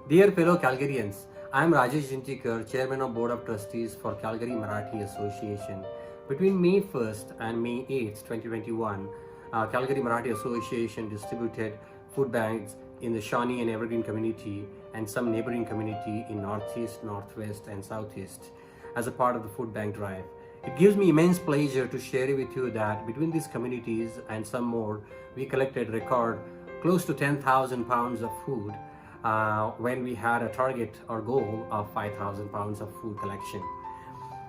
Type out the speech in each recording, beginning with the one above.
Dear fellow Calgarians, I am Rajesh Jintikar, Chairman of Board of Trustees for Calgary Marathi Association. Between May 1st and May 8th, 2021, Calgary Marathi Association distributed food bags in the Shawnee and Evergreen community and some neighboring community in Northeast, Northwest and Southeast as a part of the food bank drive. It gives me immense pleasure to share with you that between these communities and some more, we collected record close to 10,000 pounds of food when we had a target or goal of 5,000 pounds of food collection.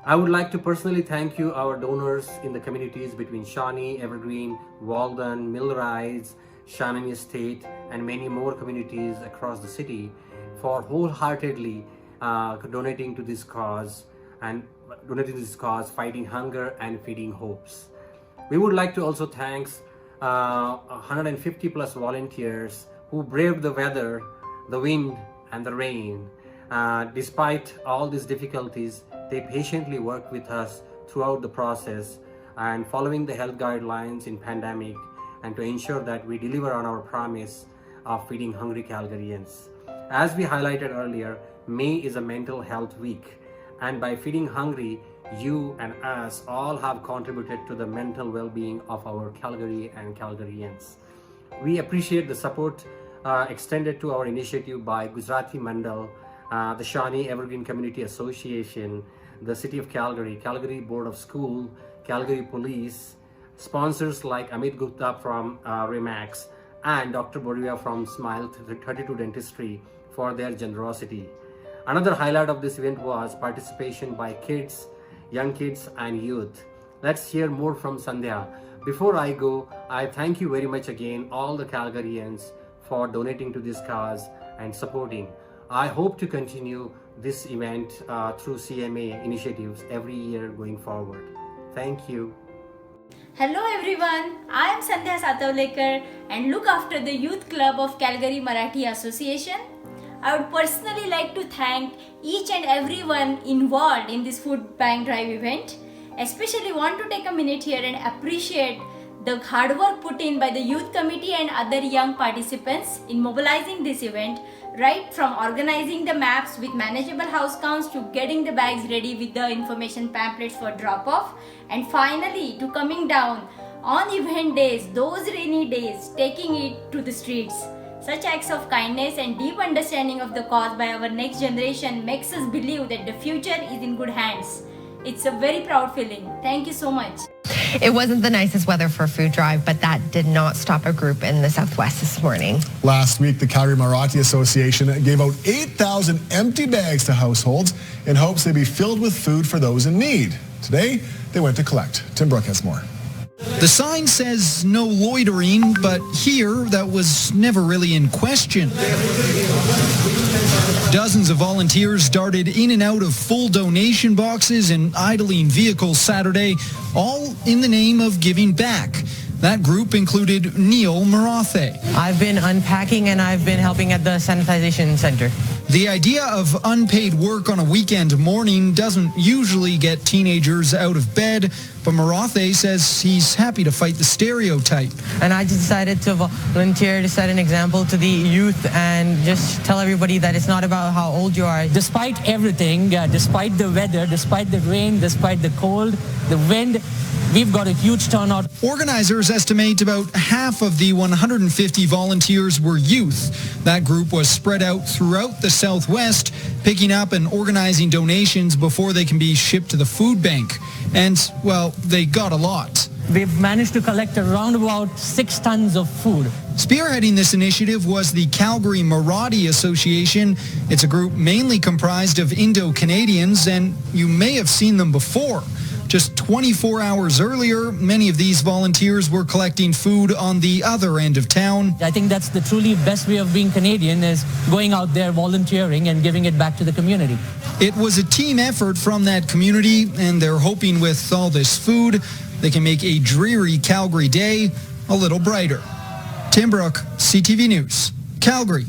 I would like to personally thank you, our donors in the communities between Shawnee, Evergreen, Walden, Millrise, Shannon Estate, and many more communities across the city for wholeheartedly donating to this cause fighting hunger and feeding hopes. We would like to also thank 150 plus volunteers who braved the weather, the wind and the rain. Despite all these difficulties, they patiently worked with us throughout the process and following the health guidelines in pandemic and to ensure that we deliver on our promise of feeding hungry Calgarians. As we highlighted earlier, May is a mental health week, and by feeding hungry, you and us all have contributed to the mental well-being of our Calgary and Calgarians. We appreciate the support extended to our initiative by Gujarati Mandal, the Shawnee Evergreen Community Association, the City of Calgary, Calgary Board of School, Calgary Police, sponsors like Amit Gupta from Remax and Dr. Boria from Smile 32 Dentistry for their generosity. Another highlight of this event was participation by kids, young kids and youth. Let's hear more from Sandhya. Before I go, I thank you very much again, all the Calgarians, for donating to this cause and supporting. I hope to continue this event through CMA initiatives every year going forward. Thank you. Hello everyone, I am Sandhya Satavlekar and look after the Youth Club of Calgary Marathi Association. I would personally like to thank each and everyone involved in this food bank drive event. Especially want to take a minute here and appreciate the hard work put in by the youth committee and other young participants in mobilizing this event, right from organizing the maps with manageable house counts to getting the bags ready with the information pamphlets for drop-off, and finally to coming down on event days, those rainy days, taking it to the streets. Such acts of kindness and deep understanding of the cause by our next generation makes us believe that the future is in good hands. It's a very proud feeling. Thank you so much. It wasn't the nicest weather for a food drive, but that did not stop a group in the Southwest this morning. Last week, the Calgary Marathi Association gave out 8,000 empty bags to households in hopes they'd be filled with food for those in need. Today, they went to collect. Tim Brook has more. The sign says no loitering, but here that was never really in question. Dozens of volunteers darted in and out of full donation boxes and idling vehicles Saturday, all in the name of giving back. That group included Neil Marathe. I've been unpacking and I've been helping at the sanitization center. The idea of unpaid work on a weekend morning doesn't usually get teenagers out of bed, but Marathe says he's happy to fight the stereotype. And I just decided to volunteer to set an example to the youth and just tell everybody that it's not about how old you are. Despite everything, despite the weather, despite the rain, despite the cold, the wind, we've got a huge turnout. Organizers estimate about half of the 150 volunteers were youth. That group was spread out throughout the Southwest, picking up and organizing donations before they can be shipped to the food bank. And, well, they got a lot. We've managed to collect around about 6 tons of food. Spearheading this initiative was the Calgary Marathi Association. It's a group mainly comprised of Indo-Canadians, and you may have seen them before. Just 24 hours earlier, many of these volunteers were collecting food on the other end of town. I think that's the truly best way of being Canadian, is going out there volunteering and giving it back to the community. It was a team effort from that community, and they're hoping with all this food, they can make a dreary Calgary day a little brighter. Tim Brook, CTV News, Calgary.